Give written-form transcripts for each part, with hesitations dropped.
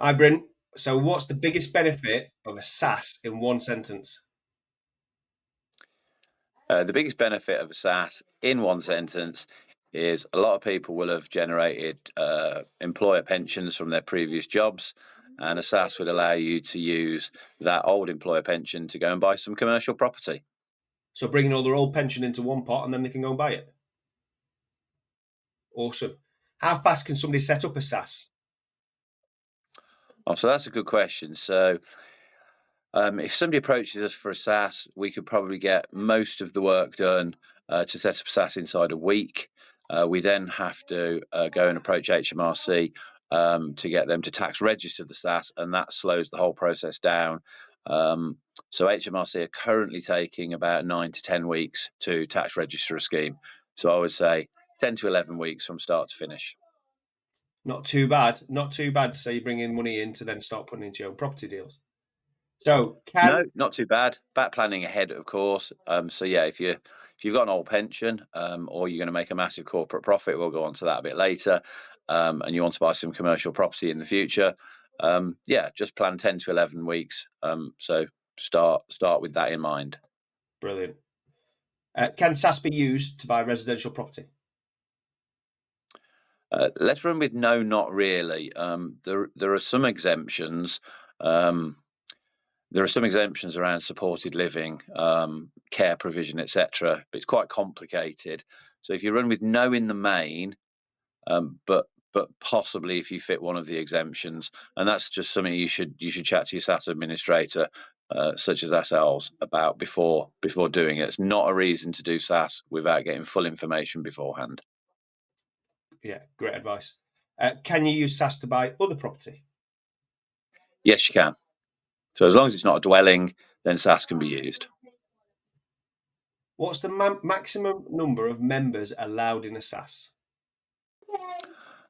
Hi, Bryn. So, what's the biggest benefit of a SaaS in one sentence? The biggest benefit of a SaaS in one sentence is a lot of people will have generated employer pensions from their previous jobs, and a SaaS would allow you to use that old employer pension to go and buy some commercial property. So, bringing all their old pension into one pot and then they can go and buy it. Awesome. How fast can somebody set up a SaaS? So that's a good question. If somebody approaches us for a SaaS, we could probably get most of the work done to set up a SaaS inside a week. We then have to go and approach HMRC to get them to tax register the SaaS, and that slows the whole process down. So HMRC are currently taking about 9 to 10 weeks to tax register a scheme. So I would say 10 to 11 weeks from start to finish. Not too bad. Not too bad to say you bring in money in to then start putting into your own property deals. So, No, not too bad. Back planning ahead, of course. So yeah, if you've got an old pension, or you're going to make a massive corporate profit, we'll go on to that a bit later. And you want to buy some commercial property in the future, yeah, just plan 10 to 11 weeks. So start with that in mind. brilliant. Can SaaS be used to buy residential property? Let's run with no, not really. There are some exemptions. Um, There are some exemptions around supported living, care provision, etc. But it's quite complicated. So if you run with no in the main, but possibly if you fit one of the exemptions, and that's just something you should chat to your SaaS administrator, such as ourselves, about before doing it. It's not a reason to do SaaS without getting full information beforehand. Yeah, great advice. Can you use SaaS to buy other property? Yes, you can. So as long as it's not a dwelling, then SaaS can be used. What's the maximum number of members allowed in a SaaS?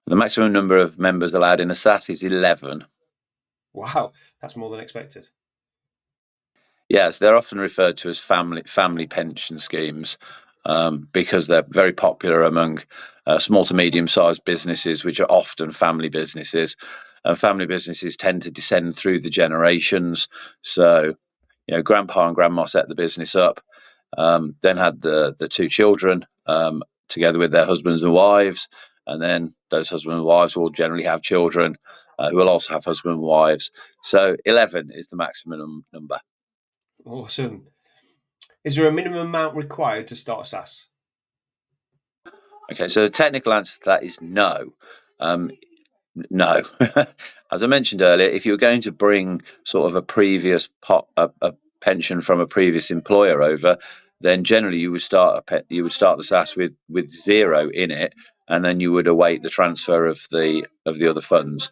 The maximum number of members allowed in a SaaS is 11. Wow, that's more than expected. Yes, they're often referred to as family pension schemes, because they're very popular among small to medium-sized businesses, which are often family businesses. And family businesses tend to descend through the generations. So, grandpa and grandma set the business up, then had the two children, together with their husbands and wives, and then those husbands and wives will generally have children, who will also have husbands and wives. So 11 is the maximum number. Awesome. Is there a minimum amount required to start a SaaS? Okay, so the technical answer to that is no. No. As I mentioned earlier, if you're going to bring sort of a previous a pension from a previous employer over, then generally you would start the SaaS with zero in it, and then you would await the transfer of the other funds.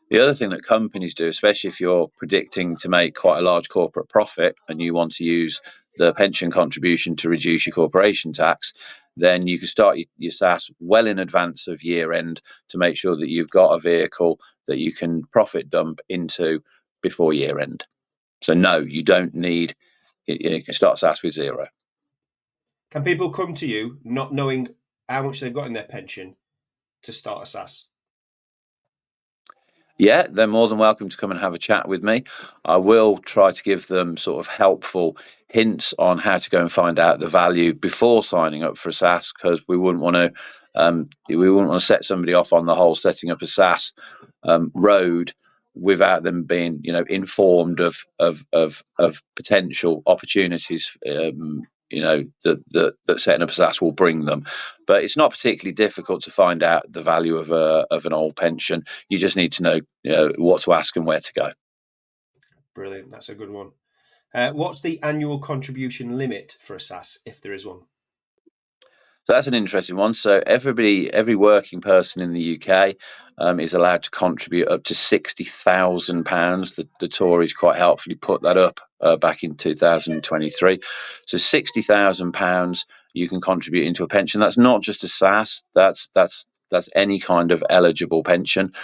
The other thing that companies do, especially if you're predicting to make quite a large corporate profit and you want to use the pension contribution to reduce your corporation tax, then you can start your SaaS well in advance of year end to make sure that you've got a vehicle that you can profit dump into before year end. So no, you don't need. You can start SaaS with zero. Can people come to you not knowing how much they've got in their pension to start a SaaS? Yeah, they're more than welcome to come and have a chat with me. I will try to give them sort of helpful hints on how to go and find out the value before signing up for a SaaS, because we wouldn't want to set somebody off on the whole setting up a SaaS road without them being informed of potential opportunities, that setting up a SaaS will bring them. But it's not particularly difficult to find out the value of an old pension. You just need to know what to ask and where to go. Brilliant. That's a good one. What's the annual contribution limit for a SaaS, if there is one? So that's an interesting one. So every working person in the UK is allowed to contribute up to £60,000. The Tories quite helpfully put that up back in 2023. So £60,000 you can contribute into a pension. That's not just a SaaS. That's any kind of eligible pension.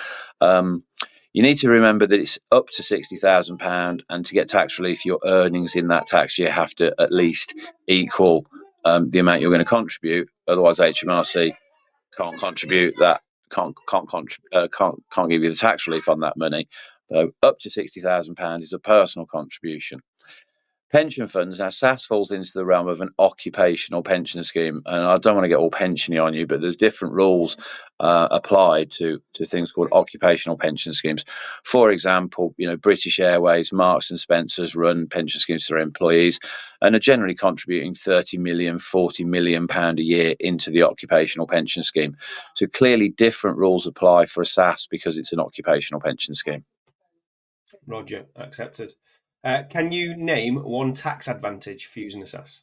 You need to remember that it's up to £60,000, and to get tax relief, your earnings in that tax year have to at least equal the amount you're going to contribute. Otherwise, HMRC can't contribute that. Can't give you the tax relief on that money. So up to £60,000 is a personal contribution. Pension funds, now SSAS falls into the realm of an occupational pension scheme, and I don't want to get all pensiony on you, but there's different rules applied to things called occupational pension schemes. For example, British Airways, Marks and Spencers run pension schemes for their employees and are generally contributing 30 million, 40 million pound a year into the occupational pension scheme. So clearly different rules apply for a SSAS because it's an occupational pension scheme. Roger, accepted. Can you name one tax advantage for using a SSAS?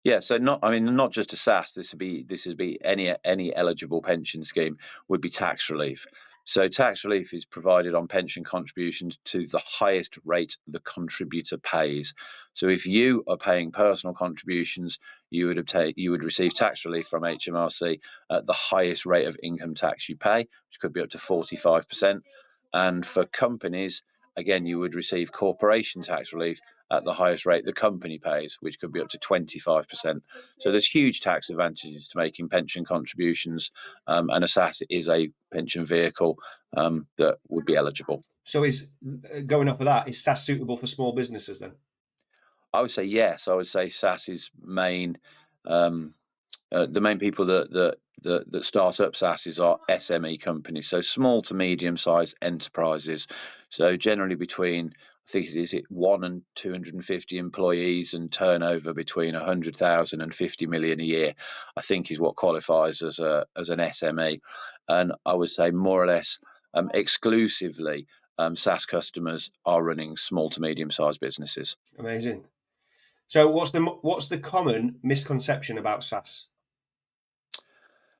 Yeah, so not just a SSAS. This would be any eligible pension scheme would be tax relief. So tax relief is provided on pension contributions to the highest rate the contributor pays. So if you are paying personal contributions, you would receive tax relief from HMRC at the highest rate of income tax you pay, which could be up to 45%. And for companies, again, you would receive corporation tax relief at the highest rate the company pays, which could be up to 25%. So there's huge tax advantages to making pension contributions, and a SSAS is a pension vehicle that would be eligible. So is going off of that, is SSAS suitable for small businesses then? I would say yes. I would say SSAS's main the main people that start up SSASs are SME companies, so small to medium-sized enterprises. So generally between, I think, is it 1 and 250 employees and turnover between 100,000 and 50 million a year, I think is what qualifies as an SME. And I would say more or less exclusively SSAS customers are running small to medium-sized businesses. Amazing. So what's the common misconception about SSAS?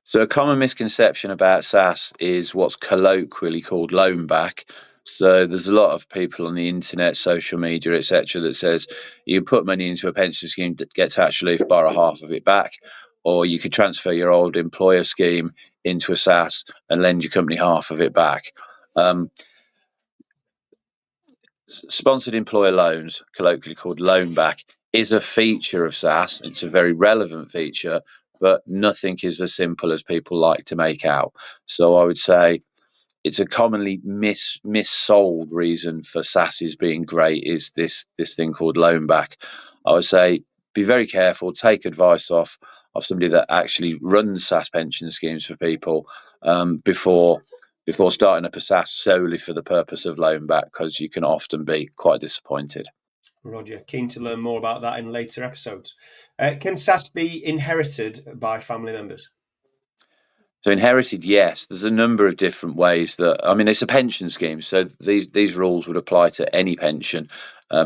So a common misconception about SSAS is what's colloquially called loan back. So there's a lot of people on the internet, social media, etc., that says you put money into a pension scheme that gets tax relief, borrow half of it back, or you could transfer your old employer scheme into a SSAS and lend your company half of it back. Sponsored employer loans, colloquially called loan back, is a feature of SSAS. It's a very relevant feature, but nothing is as simple as people like to make out. So I would say it's a commonly missold reason for SSASs being great is this thing called loan back. I would say be very careful, take advice of somebody that actually runs SSAS pension schemes for people before starting up a SSAS solely for the purpose of loan back, because you can often be quite disappointed. Roger, keen to learn more about that in later episodes. Can SSAS be inherited by family members? So inherited, yes. There's a number of different ways it's a pension scheme, so these rules would apply to any pension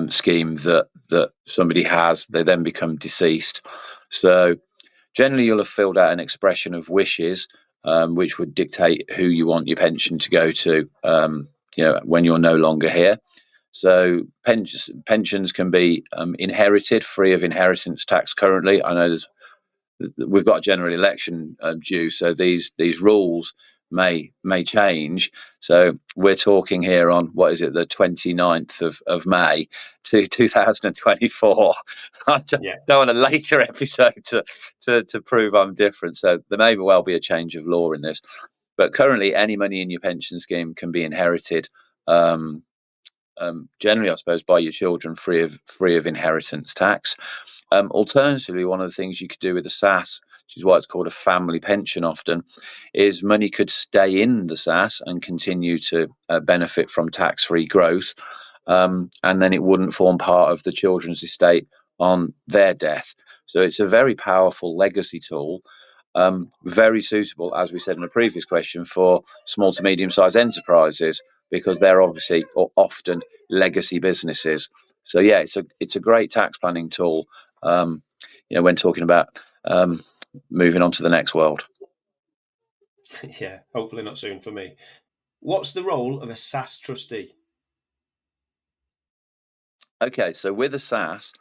scheme that somebody has. They then become deceased. So generally, you'll have filled out an expression of wishes, which would dictate who you want your pension to go to, when you're no longer here. So pensions can be inherited free of inheritance tax currently. I know we've got a general election due, so these rules may change. So we're talking here on, what is it, the 29th of May 2024. I don't want a later episode to prove I'm different. So there may well be a change of law in this, but currently any money in your pension scheme can be inherited. Generally, I suppose, by your children, free of inheritance tax. Alternatively, one of the things you could do with the SSAS, which is why it's called a family pension often, is money could stay in the SSAS and continue to benefit from tax-free growth, and then it wouldn't form part of the children's estate on their death. So it's a very powerful legacy tool, very suitable, as we said in a previous question, for small to medium-sized enterprises, because they're obviously or often legacy businesses. So yeah, it's a great tax planning tool, when talking about moving on to the next world. Yeah, hopefully not soon for me. What's the role of a SSAS trustee? Okay, so with a SSAS,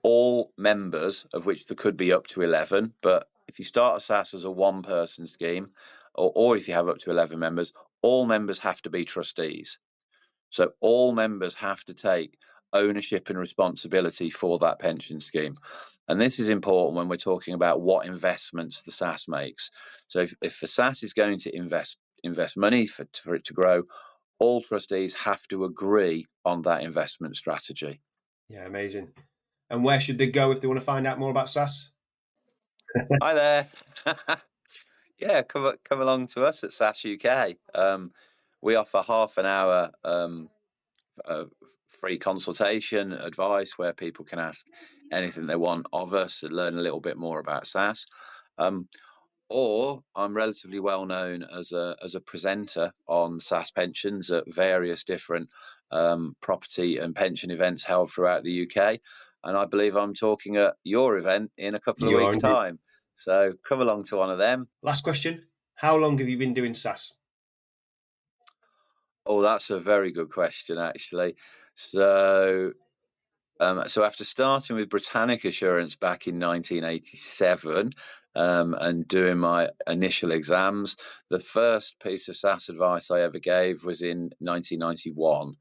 all members, of which there could be up to 11, but if you start a SSAS as a one-person scheme, or if you have up to 11 members, all members have to be trustees. So all members have to take ownership and responsibility for that pension scheme. And this is important when we're talking about what investments the SSAS makes. So if the SSAS is going to invest money for it to grow, all trustees have to agree on that investment strategy. Yeah, amazing. And where should they go if they want to find out more about SSAS? Hi there. Yeah, come along to us at SSAS UK. We offer half an hour uh, free consultation advice where people can ask anything they want of us and learn a little bit more about SSAS. Or I'm relatively well known as a presenter on SSAS pensions at various different property and pension events held throughout the UK. And I believe I'm talking at your event in a couple of You are weeks' indeed. time. So come along to one of them. Last question. How long have you been doing SSAS? Oh, that's a very good question, actually. So, so after starting with Britannic Assurance back in 1987 and doing my initial exams, the first piece of SaaS advice I ever gave was in 1991.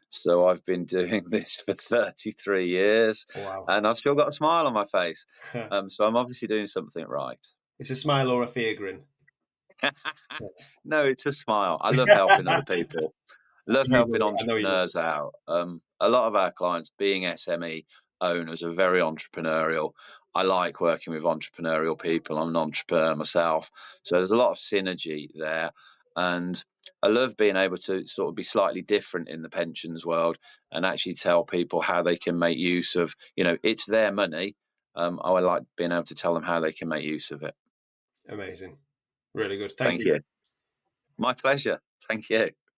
So I've been doing this for 33 years, Wow. and I've still got a smile on my face. So I'm obviously doing something right. It's a smile or a fear grin. No, it's a smile. I love helping other people. Love helping I know you will. entrepreneurs out. A lot of our clients, being SME owners, are very entrepreneurial. I like working with entrepreneurial people. I'm an entrepreneur myself, so there's a lot of synergy there, and I love being able to sort of be slightly different in the pensions world and actually tell people how they can make use of, it's their money. I like being able to tell them how they can make use of it. Amazing. Really good. Thank Thank you. you. My pleasure. Thank you.